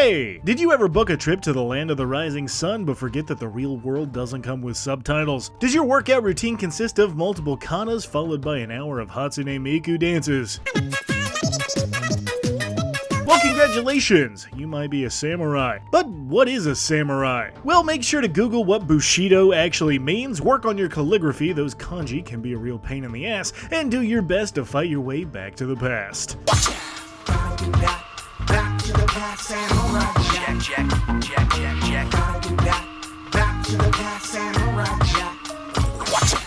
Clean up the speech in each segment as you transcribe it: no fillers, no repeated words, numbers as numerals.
Hey! Did you ever book a trip to the land of the rising sun but forget that the real world doesn't come with subtitles? Does your workout routine consist of multiple kanas followed by an hour of Hatsune Miku dances? Well, congratulations! You might be a samurai. But what is a samurai? Well, make sure to Google what Bushido actually means, work on your calligraphy, those kanji can be a real pain in the ass, and do your best to fight your way back to the past. Back to the past samurai. Check, check, check, check, check. Gotta do that. Back to the past samurai.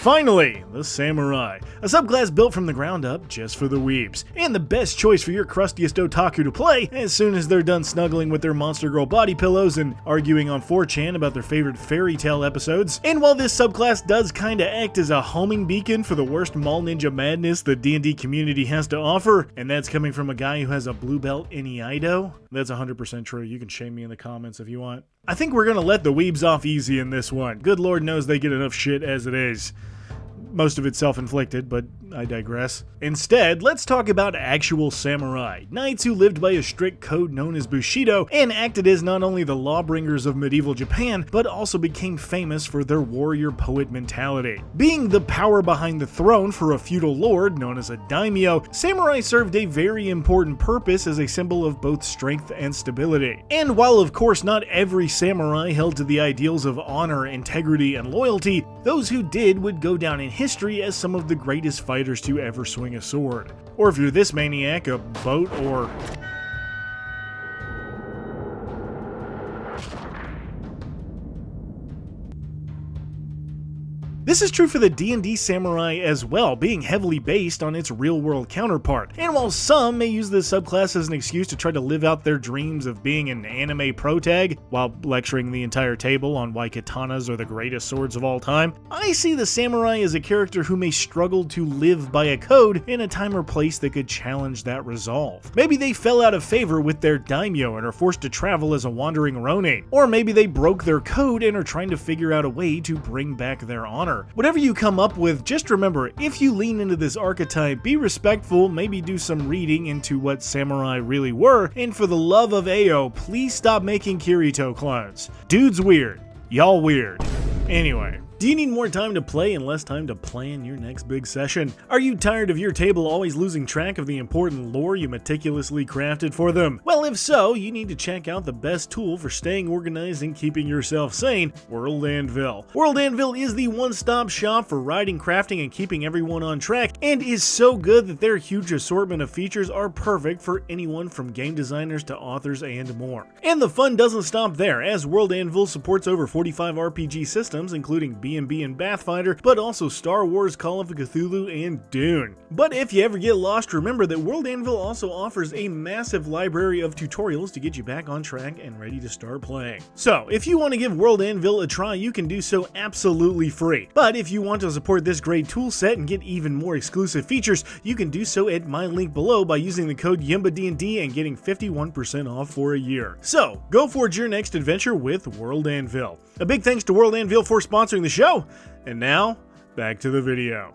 Finally, the Samurai, a subclass built from the ground up just for the weebs, and the best choice for your crustiest otaku to play as soon as they're done snuggling with their monster girl body pillows and arguing on 4chan about their favorite fairy tale episodes. And while this subclass does kinda act as a homing beacon for the worst mall ninja madness the D&D community has to offer, and that's coming from a guy who has a blue belt in Iaido, that's 100% true. You can shame me in the comments if you want. I think we're gonna let the weebs off easy in this one. Good lord knows they get enough shit as it is. Most of it self-inflicted, but I digress. Instead, let's talk about actual samurai, knights who lived by a strict code known as Bushido and acted as not only the lawbringers of medieval Japan, but also became famous for their warrior poet mentality. Being the power behind the throne for a feudal lord known as a daimyo, samurai served a very important purpose as a symbol of both strength and stability. And while of course not every samurai held to the ideals of honor, integrity, and loyalty, those who did would go down in history as some of the greatest fighters to ever swing a sword. Or if you're this maniac, a boat or... This is true for the D&D samurai as well, being heavily based on its real-world counterpart. And while some may use this subclass as an excuse to try to live out their dreams of being an anime protag, while lecturing the entire table on why katanas are the greatest swords of all time, I see the samurai as a character who may struggle to live by a code in a time or place that could challenge that resolve. Maybe they fell out of favor with their daimyo and are forced to travel as a wandering ronin. Or maybe they broke their code and are trying to figure out a way to bring back their honor. Whatever you come up with, just remember, if you lean into this archetype, be respectful, maybe do some reading into what samurai really were, and for the love of Ao, please stop making Kirito clones. Dude's weird. Y'all weird. Anyway. Do you need more time to play and less time to plan your next big session? Are you tired of your table always losing track of the important lore you meticulously crafted for them? Well, if so, you need to check out the best tool for staying organized and keeping yourself sane, World Anvil. World Anvil is the one-stop shop for writing, crafting, and keeping everyone on track, and is so good that their huge assortment of features are perfect for anyone from game designers to authors and more. And the fun doesn't stop there, as World Anvil supports over 45 RPG systems, including B&B and Pathfinder, but also Star Wars, Call of Cthulhu, and Dune. But if you ever get lost, remember that World Anvil also offers a massive library of tutorials to get you back on track and ready to start playing. So, if you want to give World Anvil a try, you can do so absolutely free. But if you want to support this great tool set and get even more exclusive features, you can do so at my link below by using the code YIMBADND and getting 51% off for a year. So, go forge your next adventure with World Anvil. A big thanks to World Anvil for sponsoring the show, and now, back to the video.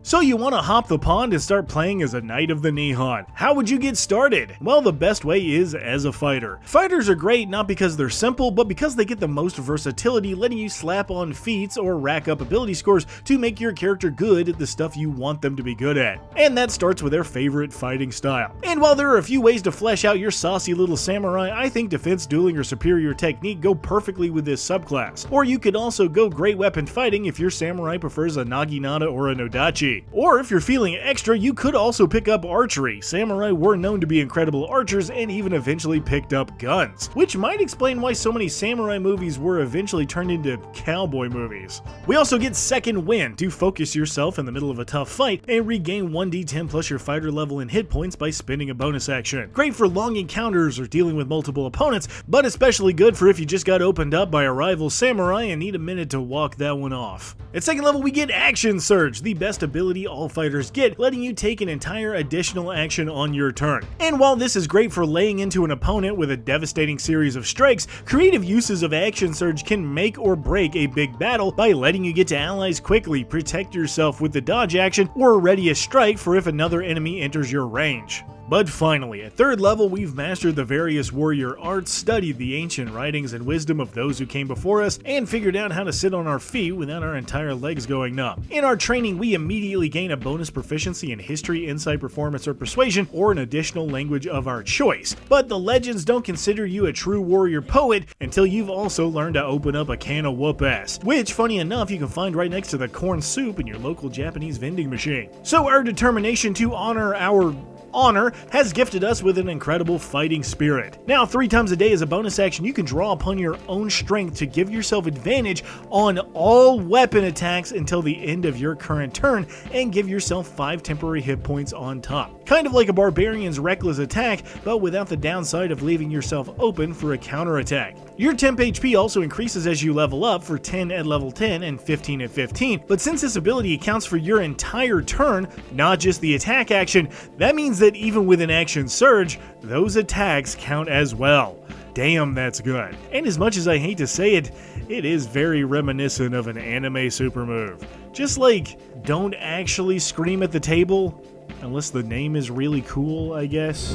So you want to hop the pond and start playing as a Knight of the Nihon. How would you get started? Well, the best way is as a fighter. Fighters are great not because they're simple, but because they get the most versatility, letting you slap on feats or rack up ability scores to make your character good at the stuff you want them to be good at. And that starts with their favorite fighting style. And while there are a few ways to flesh out your saucy little samurai, I think defense, dueling, or superior technique go perfectly with this subclass. Or you could also go great weapon fighting if your samurai prefers a naginata or a nodachi. Or if you're feeling extra, you could also pick up archery. Samurai were known to be incredible archers and even eventually picked up guns, which might explain why so many samurai movies were eventually turned into cowboy movies. We also get Second Wind to focus yourself in the middle of a tough fight and regain 1d10 plus your fighter level and hit points by spending a bonus action. Great for long encounters or dealing with multiple opponents, but especially good for if you just got opened up by a rival samurai and need a minute to walk that one off. At second level, we get Action Surge, the best ability all fighters get, letting you take an entire additional action on your turn. And while this is great for laying into an opponent with a devastating series of strikes, creative uses of Action Surge can make or break a big battle by letting you get to allies quickly, protect yourself with the dodge action, or ready a strike for if another enemy enters your range. But finally, at 3rd level, we've mastered the various warrior arts, studied the ancient writings and wisdom of those who came before us, and figured out how to sit on our feet without our entire legs going numb. In our training, we immediately gain a bonus proficiency in history, insight, performance, or persuasion, or an additional language of our choice. But the legends don't consider you a true warrior poet until you've also learned to open up a can of whoop-ass, which, funny enough, you can find right next to the corn soup in your local Japanese vending machine. So our determination to honor our honor has gifted us with an incredible fighting spirit. Now, 3 times a day as a bonus action, you can draw upon your own strength to give yourself advantage on all weapon attacks until the end of your current turn, and give yourself 5 temporary hit points on top. Kind of like a barbarian's reckless attack, but without the downside of leaving yourself open for a counterattack. Your temp HP also increases as you level up, for 10 at level 10 and 15 at 15, but since this ability accounts for your entire turn, not just the attack action, that means that even with an action surge, those attacks count as well. Damn, that's good. And as much as I hate to say it, it is very reminiscent of an anime super move. Just like, don't actually scream at the table, unless the name is really cool, I guess.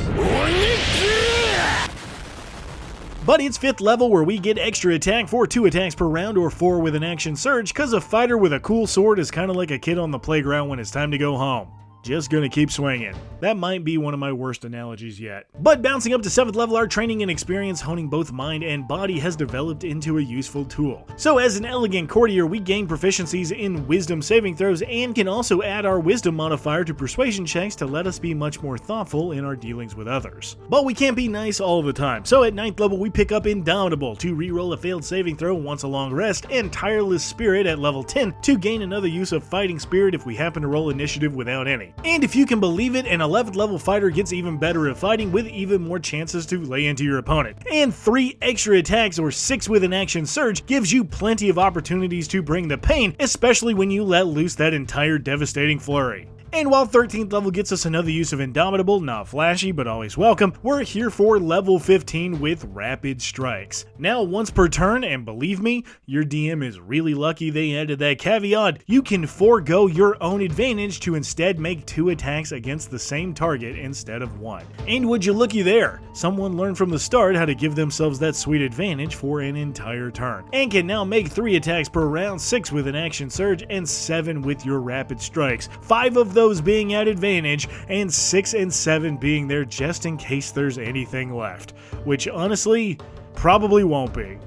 But it's 5th level where we get extra attack for 2 attacks per round or 4 with an action surge, cause a fighter with a cool sword is kinda like a kid on the playground when it's time to go home. Just gonna keep swinging. That might be one of my worst analogies yet. But bouncing up to 7th level, our training and experience honing both mind and body has developed into a useful tool. So as an elegant courtier, we gain proficiencies in wisdom saving throws and can also add our wisdom modifier to persuasion checks to let us be much more thoughtful in our dealings with others. But we can't be nice all the time, so at 9th level we pick up Indomitable to reroll a failed saving throw once a long rest, and Tireless Spirit at level 10 to gain another use of fighting spirit if we happen to roll initiative without any. And if you can believe it, an 11th level fighter gets even better at fighting with even more chances to lay into your opponent. And 3 extra attacks or 6 with an action surge gives you plenty of opportunities to bring the pain, especially when you let loose that entire devastating flurry. And while 13th level gets us another use of Indomitable, not flashy but always welcome, we're here for level 15 with Rapid Strikes. Now once per turn, and believe me, your DM is really lucky they added that caveat, you can forego your own advantage to instead make 2 attacks against the same target instead of 1. And would you looky there, someone learned from the start how to give themselves that sweet advantage for an entire turn, and can now make 3 attacks per round, 6 with an action surge, and 7 with your Rapid Strikes. 5 of those being at advantage, and 6 and 7 being there just in case there's anything left. Which honestly, probably won't be.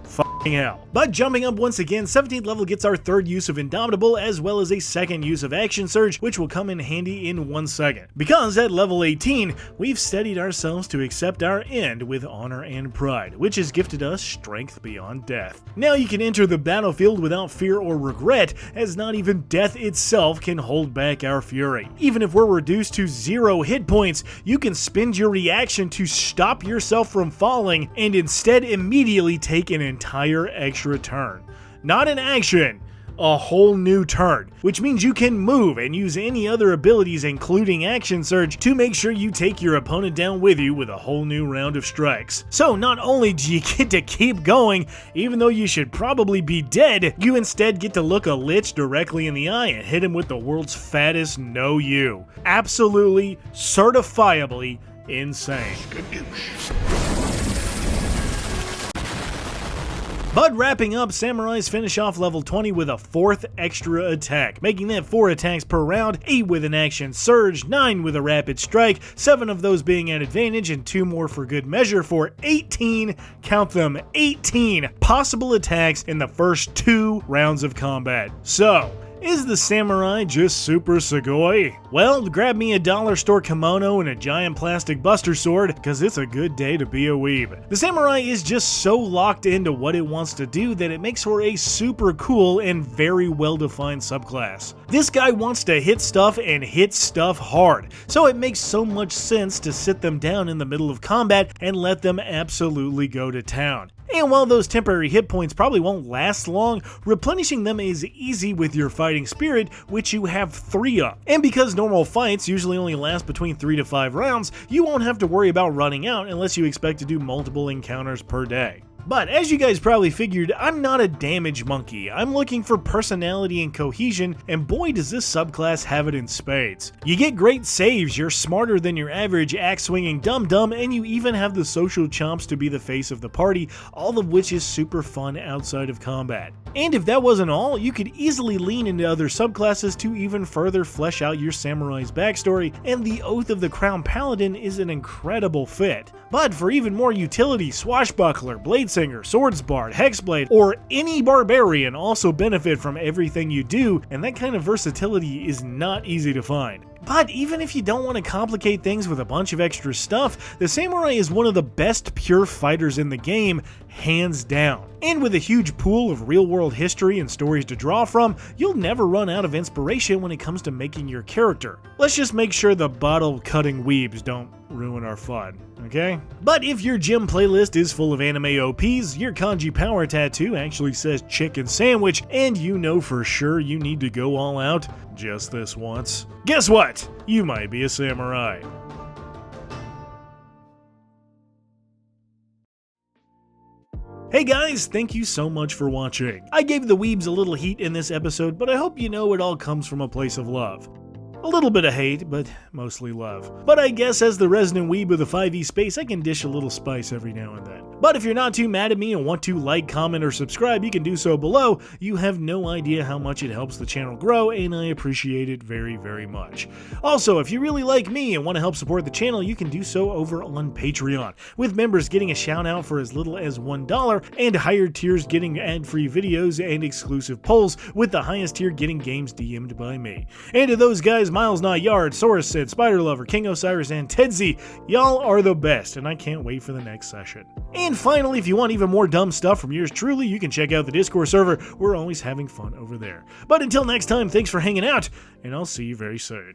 F***ing hell. But jumping up once again, 17th level gets our 3rd use of Indomitable as well as a 2nd use of Action Surge, which will come in handy in 1 second. Because at level 18, we've steadied ourselves to accept our end with honor and pride, which has gifted us strength beyond death. Now you can enter the battlefield without fear or regret, as not even death itself can hold back our fury. Even if we're reduced to 0 hit points, you can spend your reaction to stop yourself from falling and instead immediately take an entire extra turn. Not an action, a whole new turn, which means you can move and use any other abilities including Action Surge to make sure you take your opponent down with you with a whole new round of strikes. So not only do you get to keep going, even though you should probably be dead, you instead get to look a lich directly in the eye and hit him with the world's fattest no you. Absolutely, certifiably insane. But wrapping up, Samurais finish off level 20 with a 4th extra attack, making that 4 attacks per round, 8 with an action surge, 9 with a rapid strike, 7 of those being at advantage, and 2 more for good measure for 18, count them, 18 possible attacks in the first 2 rounds of combat. So, is the samurai just super sugoi? Well, grab me a dollar store kimono and a giant plastic buster sword, cause it's a good day to be a weeb. The samurai is just so locked into what it wants to do that it makes for a super cool and very well defined subclass. This guy wants to hit stuff and hit stuff hard, so it makes so much sense to sit them down in the middle of combat and let them absolutely go to town. And while those temporary hit points probably won't last long, replenishing them is easy with your fighting spirit, which you have 3 of. And because normal fights usually only last between 3 to 5 rounds, you won't have to worry about running out unless you expect to do multiple encounters per day. But as you guys probably figured, I'm not a damage monkey. I'm looking for personality and cohesion, and boy does this subclass have it in spades. You get great saves, you're smarter than your average axe-swinging dum-dum, and you even have the social chomps to be the face of the party, all of which is super fun outside of combat. And if that wasn't all, you could easily lean into other subclasses to even further flesh out your samurai's backstory, and the Oath of the Crown Paladin is an incredible fit. But for even more utility, Swashbuckler, Bladesinger, Swordsbard, Hexblade, or any barbarian also benefit from everything you do, and that kind of versatility is not easy to find. But even if you don't want to complicate things with a bunch of extra stuff, the Samurai is one of the best pure fighters in the game, hands down. And with a huge pool of real-world history and stories to draw from, you'll never run out of inspiration when it comes to making your character. Let's just make sure the bottle-cutting weebs don't ruin our fun, okay? But if your gym playlist is full of anime OPs, your kanji power tattoo actually says chicken sandwich, and you know for sure you need to go all out just this once, guess what? You might be a samurai. Hey guys, thank you so much for watching. I gave the weebs a little heat in this episode, but I hope you know it all comes from a place of love. A little bit of hate, but mostly love. But I guess as the resident weeb of the 5e space, I can dish a little spice every now and then. But if you're not too mad at me and want to like, comment, or subscribe, you can do so below. You have no idea how much it helps the channel grow, and I appreciate it very, very much. Also, if you really like me and want to help support the channel, you can do so over on Patreon, with members getting a shout out for as little as $1, and higher tiers getting ad-free videos and exclusive polls, with the highest tier getting games DM'd by me. And to those guys, Miles Not Yard, Soros Sid, Spider Lover, King Osiris, and Tedzy, y'all are the best, and I can't wait for the next session. And finally, if you want even more dumb stuff from yours truly, you can check out the Discord server. We're always having fun over there. But until next time, thanks for hanging out, and I'll see you very soon.